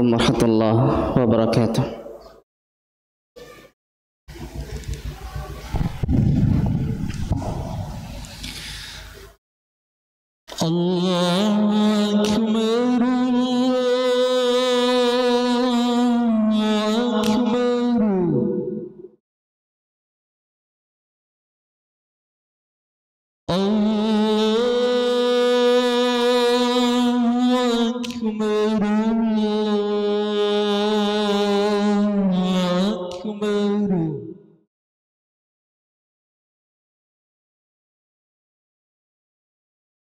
Assalamualaikum warahmatullahi wabarakatuh. Allahu Akbar, Allahu Akbar. Allahu Akbar, Allahu Akbar.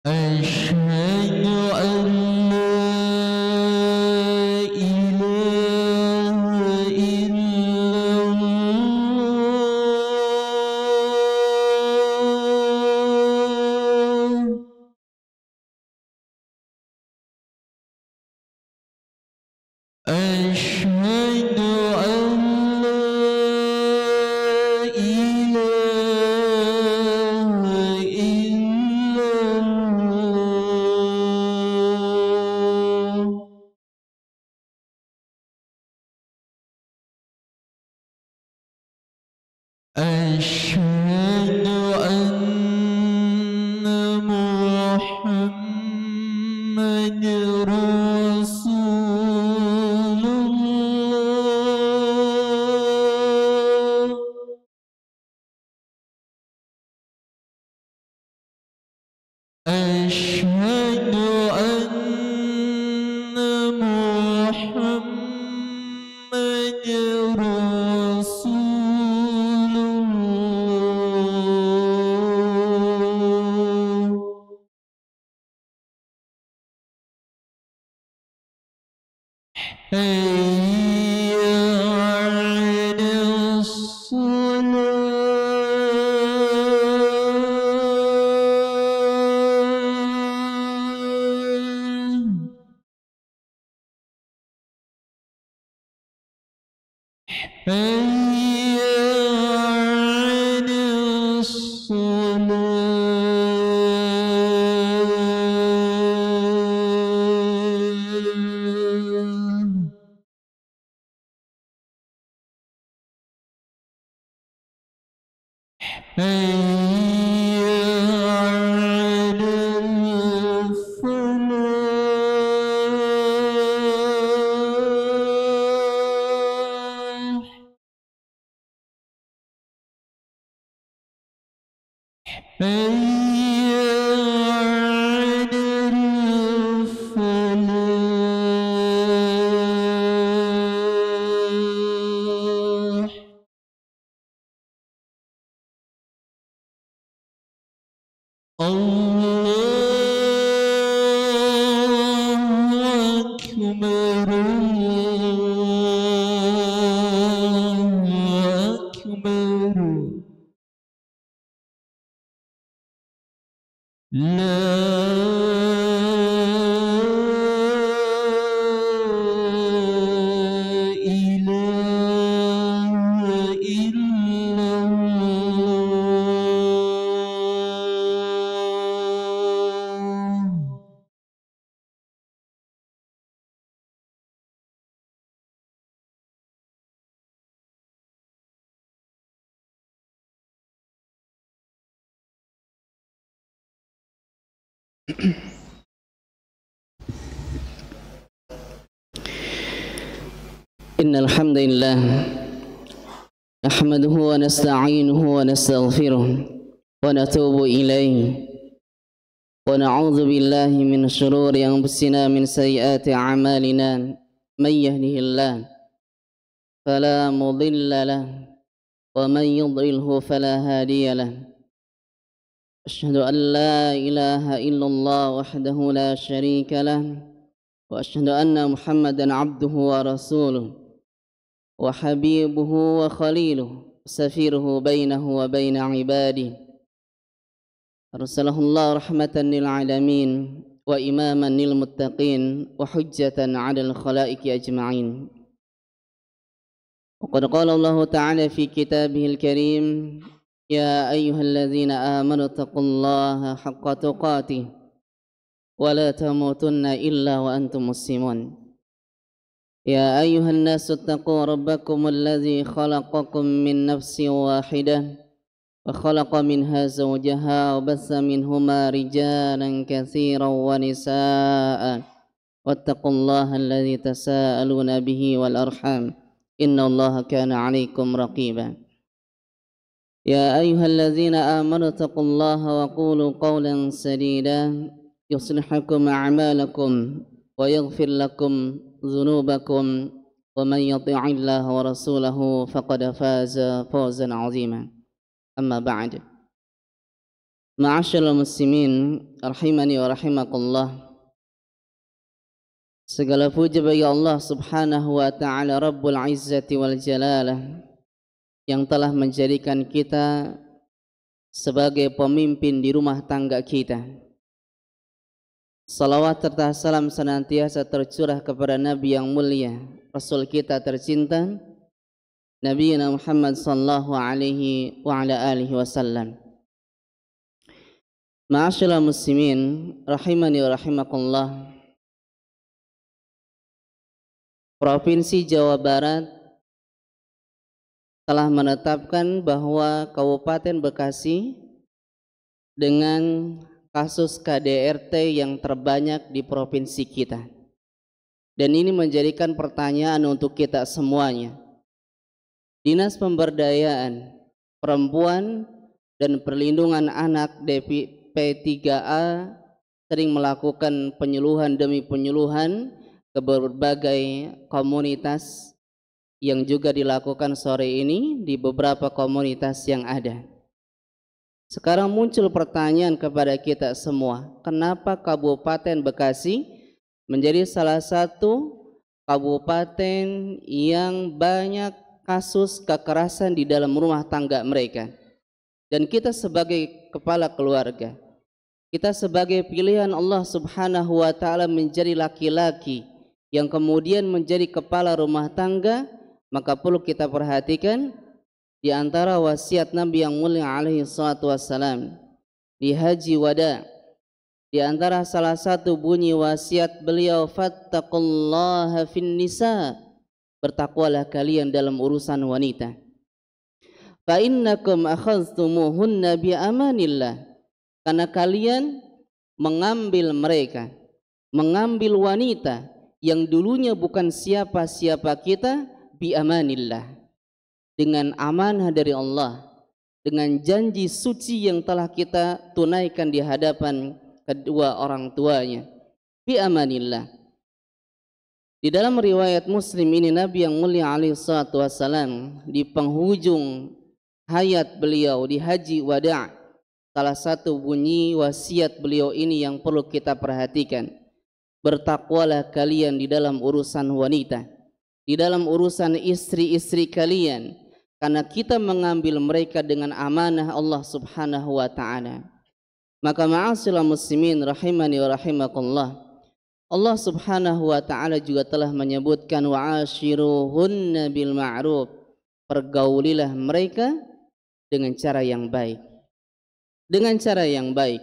أشهد أن لا إله إلا الله. أشهد أن لا إله إلا الله. أشهد أن محمد رسول الله. أشهد أن محمد رسول الله. حي على الصلاة. حي على الصلاة. حي على الفلاح. حي على الفلاح. الله أكبر، الله أكبر. لا إله إلا الله. إن الحمد لله نحمده ونستعينه ونستغفره ونتوب إليه ونعوذ بالله من شرور أنفسنا من سيئات أعمالنا. من يهده الله فلا مضل له ومن يضلله فلا هادي له. أشهد أن لا إله إلا الله وحده لا شريك له، وأشهد أن محمدا عبده ورسوله وحبيبه وخليله سفيره بينه وبين عباده. أرسله الله رحمة للعالمين وإماما للمتقين وحجة على الخلائق أجمعين. وقد قال الله تعالى في كتابه الكريم: يا أيها الذين آمنوا اتقوا الله حق تقاته ولا تموتن إلا وأنتم مسلمون. يا أيها الناس اتقوا ربكم الذي خلقكم من نفس واحدة وخلق منها زوجها وبث منهما رجالا كثيرا ونساء واتقوا الله الذي تساءلون به والأرحام إن الله كان عليكم رقيبا يا أيها الذين آمنوا اتقوا الله وقولوا قولا سديدا يصلح لكم أعمالكم ويغفر لكم ذنوبكم ومن يطع الله ورسوله فقد فاز فوزا عظيما أما بعد معاشر المسلمين rahimani wa rahimakumullah. Segala puji bagi Allah subhanahu wa ta'ala Rabbul Izzati wal Jalalah yang telah menjadikan kita sebagai pemimpin di rumah tangga kita. Salawat serta salam senantiasa tercurah kepada Nabi yang mulia, Rasul kita tercinta, Nabi Muhammad sallallahu alaihi wa ala alihi wasallam. Ma'asyiral muslimin rahimani wa rahimakumullah. Provinsi Jawa Barat telah menetapkan bahwa Kabupaten Bekasi dengan kasus KDRT yang terbanyak di provinsi kita. Dan ini menjadikan pertanyaan untuk kita semuanya. Dinas Pemberdayaan Perempuan dan Perlindungan Anak DP3A sering melakukan penyuluhan demi penyuluhan ke berbagai komunitas yang juga dilakukan sore ini di beberapa komunitas yang ada. Sekarang muncul pertanyaan kepada kita semua, kenapa Kabupaten Bekasi menjadi salah satu kabupaten yang banyak kasus kekerasan di dalam rumah tangga mereka? Dan kita sebagai kepala keluarga, kita sebagai pilihan Allah subhanahu wa ta'ala menjadi laki-laki yang kemudian menjadi kepala rumah tangga, maka perlu kita perhatikan di antara wasiat Nabi yang mulia alaihi salatu wassalam di Haji Wada, di antara salah satu bunyi wasiat beliau, fattaqullaha fin nisa, bertakwalah kalian dalam urusan wanita. Fa innakum akhadhtumuhunna bi amanillah, karena kalian mengambil mereka, mengambil wanita yang dulunya bukan siapa-siapa kita, bi amanillah, dengan amanah dari Allah, dengan janji suci yang telah kita tunaikan di hadapan kedua orang tuanya, bi amanillah. Di dalam riwayat Muslim ini Nabi yang mulia alaihi salatu wassalam di penghujung hayat beliau di Haji Wada', salah satu bunyi wasiat beliau ini yang perlu kita perhatikan, bertakwalah kalian di dalam urusan wanita, di dalam urusan istri-istri kalian, karena kita mengambil mereka dengan amanah Allah subhanahu wa ta'ala. Maka ma'asyiral muslimin rahimani wa rahimakumullah, Allah subhanahu wa ta'ala juga telah menyebutkan wa'ashiruhunna bil ma'ruf, pergaulilah mereka dengan cara yang baik. Dengan cara yang baik.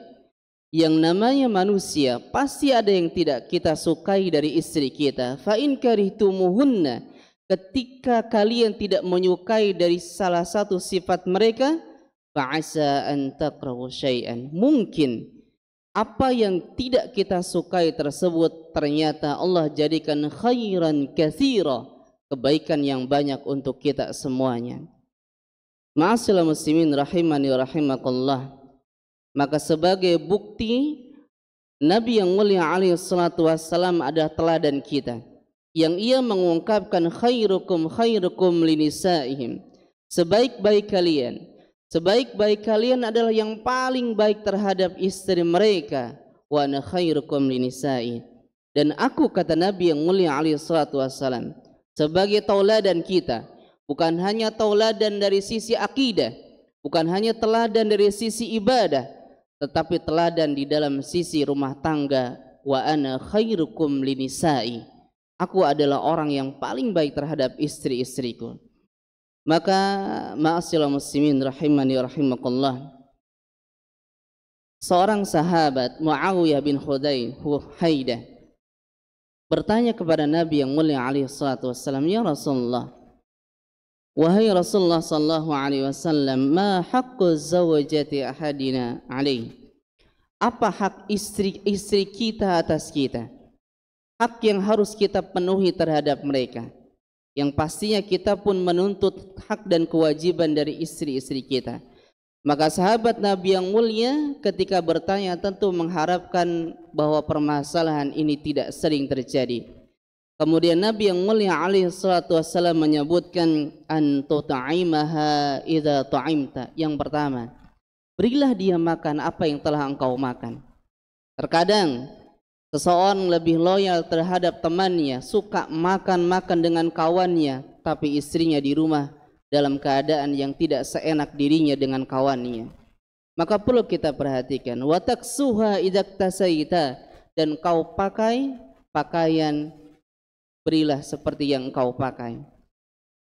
Yang namanya manusia pasti ada yang tidak kita sukai dari istri kita. Fa in karihtumuhunna, ketika kalian tidak menyukai dari salah satu sifat mereka, fa'asa an takrahu syai'an, mungkin apa yang tidak kita sukai tersebut ternyata Allah jadikan khairan katsira, kebaikan yang banyak untuk kita semuanya. Ma'asyiral muslimin rahimani wa rahimakumullah. Maka sebagai bukti Nabi yang mulia alaihi salatu wassalam adalah teladan kita, yang ia mengungkapkan khairukum khairukum linisaihim, sebaik-baik kalian adalah yang paling baik terhadap istri mereka, wa ana khairukum linisai, dan aku, kata Nabi yang mulia alaihi salatu wassalam, sebagai tauladan kita, bukan hanya tauladan dari sisi akidah, bukan hanya teladan dari sisi ibadah, tetapi teladan di dalam sisi rumah tangga. Wa ana khairukum linisai, aku adalah orang yang paling baik terhadap istri-istriku. Maka ma'asyiral muslimin rahimani wa rahimakumullah, seorang sahabat Muawiyah bin Haidah bertanya kepada Nabi yang mulia alaihi salatu wassalam, "Ya Rasulullah, wahai Rasulullah sallallahu alaihi wasallam, ma haqqu zawjati ahadina alaihi?" Apa hak istri kita atas kita? Hak yang harus kita penuhi terhadap mereka. Yang pastinya kita pun menuntut hak dan kewajiban dari istri-istri kita. Maka sahabat Nabi yang mulia ketika bertanya tentu mengharapkan bahwa permasalahan ini tidak sering terjadi. Kemudian Nabi yang mulia alaihi salatu wassalam menyebutkan an tut'imaha idza ta'imta. Yang pertama, berilah dia makan apa yang telah engkau makan. Terkadang seseorang lebih loyal terhadap temannya, suka makan-makan dengan kawannya, tapi istrinya di rumah dalam keadaan yang tidak seenak dirinya dengan kawannya. Maka perlu kita perhatikan, wa taksuha idza tasaita, dan kau pakai pakaian berilah seperti yang kau pakai.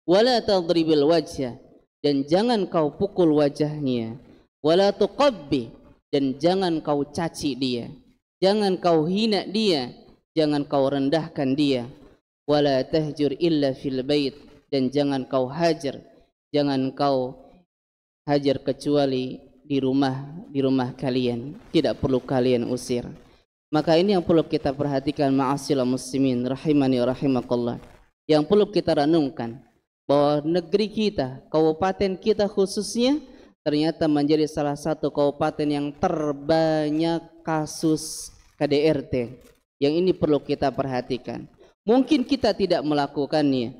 Wala tadribil wajha, dan jangan kau pukul wajahnya. Wala tuqabbi, dan jangan kau caci dia. Jangan kau hina dia, jangan kau rendahkan dia. Wala tahjur illa fil bait, dan jangan kau hajar, jangan kau hajar kecuali di rumah kalian. Tidak perlu kalian usir. Maka ini yang perlu kita perhatikan, ma'asyiral muslimin rahimani wa rahimakallah. Yang perlu kita renungkan bahwa negeri kita, kabupaten kita khususnya ternyata menjadi salah satu kabupaten yang terbanyak kasus KDRT. Yang ini perlu kita perhatikan. Mungkin kita tidak melakukannya,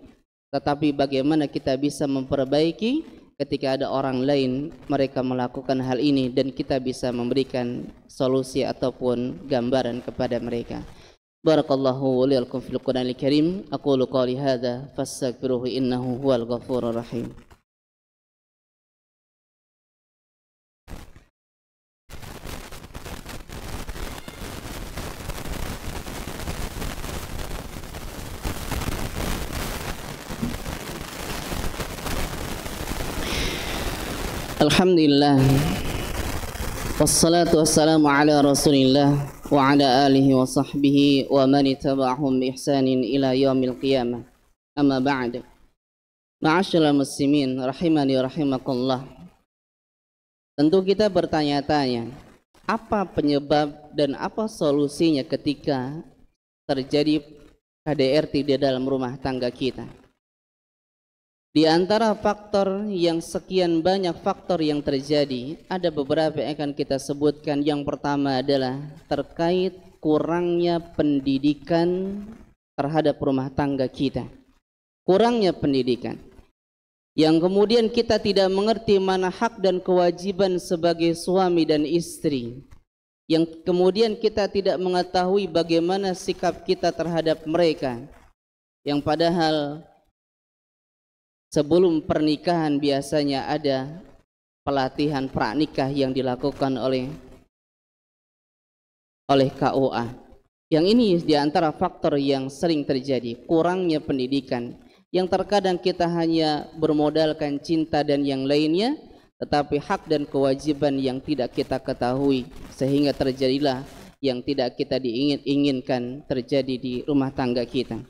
tetapi bagaimana kita bisa memperbaiki ketika ada orang lain mereka melakukan hal ini dan kita bisa memberikan solusi ataupun gambaran kepada mereka. Barakallahu li wa lakum fil Qur'anil Karim. Aqulu qali hadza fastaghfiruhu innahu huwal ghafurur rahim. Alhamdulillah, wassalatu wassalamu ala rasulillah wa ala alihi wa sahbihi wa man ittaba'ahum bi ihsanin ila yaumil qiyamah. Amma ba'd. Ma'asyiral muslimin rahimani wa rahimakumullah. Tentu kita bertanya-tanya, apa penyebab dan apa solusinya ketika terjadi KDRT di dalam rumah tangga kita? Di antara faktor yang sekian banyak faktor yang terjadi, ada beberapa yang akan kita sebutkan. Yang pertama adalah terkait kurangnya pendidikan terhadap rumah tangga kita. Kurangnya pendidikan. Yang kemudian kita tidak mengerti mana hak dan kewajiban sebagai suami dan istri. Yang kemudian kita tidak mengetahui bagaimana sikap kita terhadap mereka. Yang padahal sebelum pernikahan biasanya ada pelatihan pranikah yang dilakukan oleh KUA. Yang ini diantara faktor yang sering terjadi, kurangnya pendidikan. Yang terkadang kita hanya bermodalkan cinta dan yang lainnya, tetapi hak dan kewajiban yang tidak kita ketahui, sehingga terjadilah yang tidak kita diinginkan terjadi di rumah tangga kita.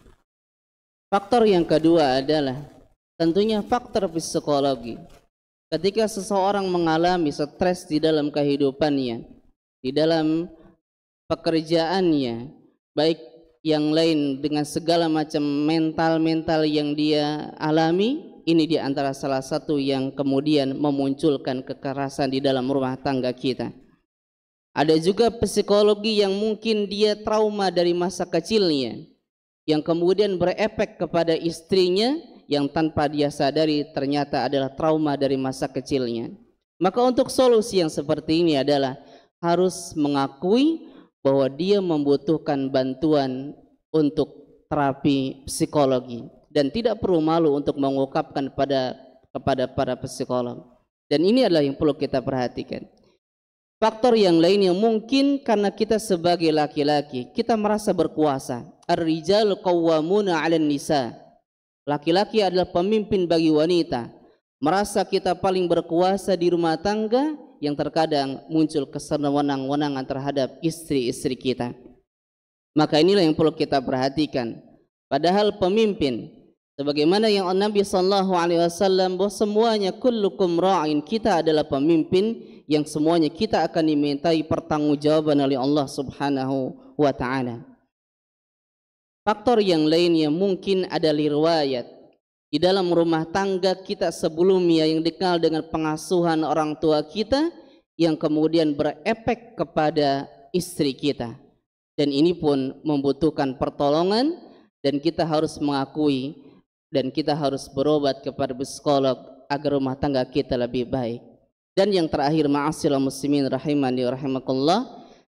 Faktor yang kedua adalah tentunya faktor psikologi. Ketika seseorang mengalami stres di dalam kehidupannya, di dalam pekerjaannya, baik yang lain dengan segala macam mental yang dia alami, ini di antara salah satu yang kemudian memunculkan kekerasan di dalam rumah tangga kita. Ada juga psikologi yang mungkin dia trauma dari masa kecilnya, yang kemudian berefek kepada istrinya, yang tanpa dia sadari ternyata adalah trauma dari masa kecilnya. Maka untuk solusi yang seperti ini adalah harus mengakui bahwa dia membutuhkan bantuan untuk terapi psikologi dan tidak perlu malu untuk mengungkapkan kepada para psikolog. Dan ini adalah yang perlu kita perhatikan. Faktor yang lain yang mungkin karena kita sebagai laki-laki kita merasa berkuasa. Ar-rijalu qawwamuna 'alan nisa. Laki-laki adalah pemimpin bagi wanita. Merasa kita paling berkuasa di rumah tangga, yang terkadang muncul kesewenang-wenangan terhadap istri-istri kita. Maka inilah yang perlu kita perhatikan. Padahal pemimpin, sebagaimana yang Nabi sallallahu alaihi wasallam, bahwa semuanya kullukum ra'in, kita adalah pemimpin yang semuanya kita akan dimintai pertanggungjawaban oleh Allah Subhanahu wa taala. Faktor yang lainnya mungkin ada riwayat di dalam rumah tangga kita sebelumnya yang dikenal dengan pengasuhan orang tua kita yang kemudian berefek kepada istri kita, dan ini pun membutuhkan pertolongan, dan kita harus mengakui dan kita harus berobat kepada psikolog agar rumah tangga kita lebih baik. Dan yang terakhir, ma'asyiral muslimin rahimani wa rahimakumullah,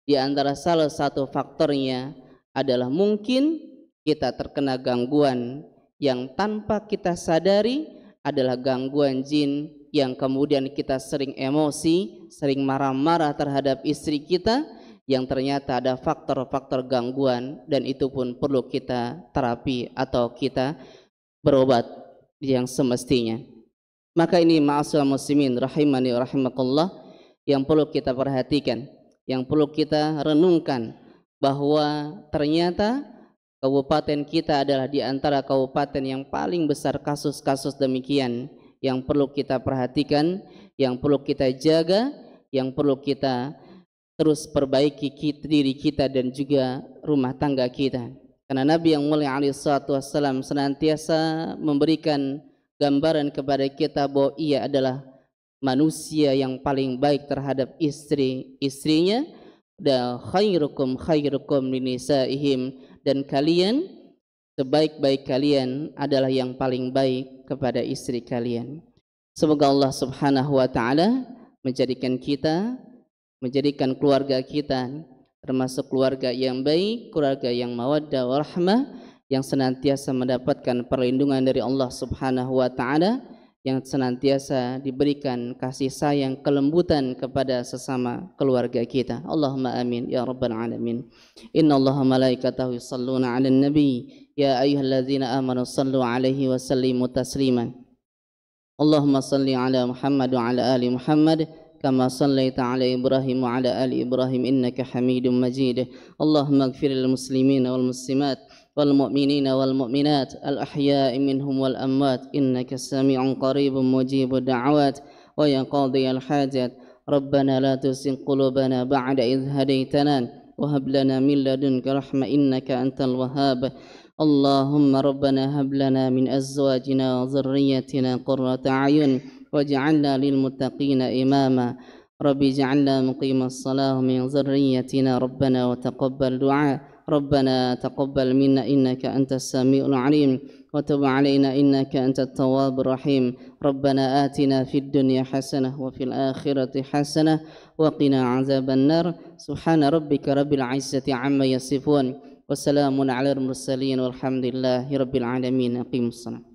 di antara salah satu faktornya adalah mungkin kita terkena gangguan yang tanpa kita sadari adalah gangguan jin, yang kemudian kita sering emosi, sering marah-marah terhadap istri kita, yang ternyata ada faktor-faktor gangguan, dan itu pun perlu kita terapi atau kita berobat yang semestinya. Maka ini ma'asyiral muslimin rahimani wa rahimakumullah yang perlu kita perhatikan, yang perlu kita renungkan, bahwa ternyata kabupaten kita adalah di antara kabupaten yang paling besar kasus-kasus demikian, yang perlu kita perhatikan, yang perlu kita jaga, yang perlu kita terus perbaiki diri kita dan juga rumah tangga kita. Karena Nabi yang mulia alaihi salatu wassalam senantiasa memberikan gambaran kepada kita bahwa ia adalah manusia yang paling baik terhadap istrinya, dan khairukum khairukum linisaihim, dan kalian sebaik-baik kalian adalah yang paling baik kepada istri kalian. Semoga Allah Subhanahu wa taala menjadikan kita, menjadikan keluarga kita termasuk keluarga yang baik, keluarga yang mawaddah warahmah, yang senantiasa mendapatkan perlindungan dari Allah Subhanahu wa taala, yang senantiasa diberikan kasih sayang, kelembutan kepada sesama keluarga kita. Allahumma amin ya rabbal alamin. Innallaha malaikatahu yusalluna 'alan nabi ya ayyuhalladzina amanu sallu 'alaihi wa sallimu tasliman. Allahumma salli 'ala Muhammad wa 'ala ali Muhammad kama sallaita 'ala Ibrahim wa 'ala ali Ibrahim innaka Hamidum Majid. Allahumma ighfir lil muslimina wal muslimat والمؤمنين والمؤمنات الأحياء منهم والأموات إنك سميع قريب مجيب الدعوات ويا قاضي الحاجات. ربنا لا تزغ قلوبنا بعد إذ هديتنا وهب لنا من لدنك رحمة إنك أنت الوهاب. اللهم ربنا هب لنا من أزواجنا وذريتنا قرة أعين واجعلنا للمتقين إماما. رب اجعلنا مقيم الصلاة من ذريتنا ربنا وتقبل دعاء. ربنا تقبل منا إنك أنت السميع العليم وتب علينا إنك أنت التواب الرحيم. ربنا آتنا في الدنيا حسنة وفي الآخرة حسنة وقنا عذاب النار. سبحان ربك رب العزة عما يصفون وسلام على المرسلين والحمد لله رب العالمين. أقيموا الصلاة.